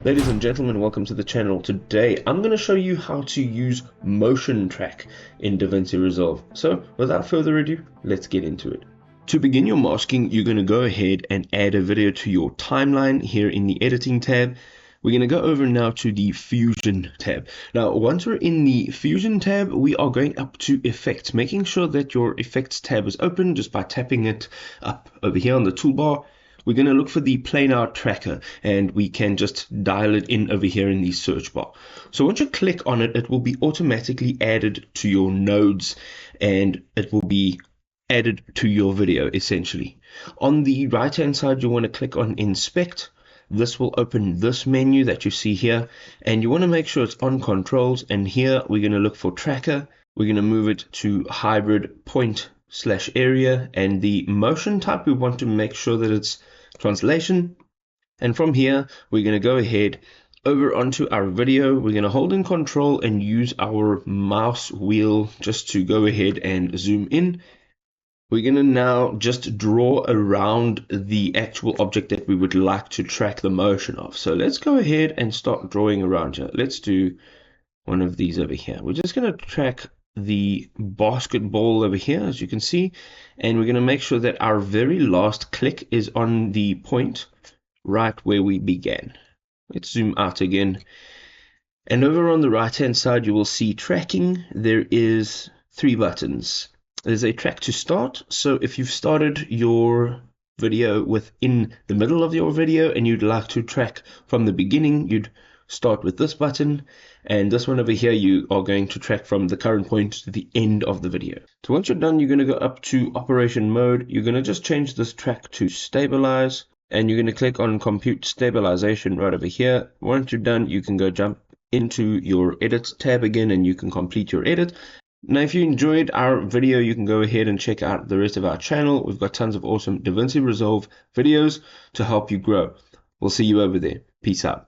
Ladies and gentlemen, welcome to the channel. Today I'm going to show you how to use motion track in DaVinci Resolve. So without further ado, let's get into it. To begin your masking, you're going to go ahead and add a video to your timeline here in the editing tab. We're going to go over now to the Fusion tab. Now, once we're in the Fusion tab, we are going up to Effects, making sure that your Effects tab is open just by tapping it up over here on the toolbar. We're going to look for the planar tracker, and we can just dial it in over here in the search bar. So once you click on it, it will be automatically added to your nodes, and it will be added to your video essentially. On the right hand side, you want to click on Inspect. This will open this menu that you see here, and you want to make sure it's on controls, and here we're going to look for tracker. We're going to move it to hybrid point/area, and the motion type, we want to make sure that it's translation. And from here we're going to go ahead over onto our video. We're going to hold in control and use our mouse wheel just to go ahead and zoom in. We're going to now just draw around the actual object that we would like to track the motion of. So let's go ahead and start drawing around here. Let's do one of these over here. We're just going to track the basketball over here, as you can see, and we're going to make sure that our very last click is on the point right where we began. Let's zoom out again, and over on the right hand side you will see tracking. There is 3 buttons. There's a track to start, so if you've started your video within the middle of your video and you'd like to track from the beginning, you'd start with this button, and this one over here you are going to track from the current point to the end of the video. So once you're done, you're going to go up to operation mode. You're going to just change this track to stabilize, and you're going to click on compute stabilization right over here. Once you're done, you can go jump into your edit tab again and you can complete your edit. Now, if you enjoyed our video, you can go ahead and check out the rest of our channel. We've got tons of awesome DaVinci Resolve videos to help you grow. We'll see you over there. Peace out.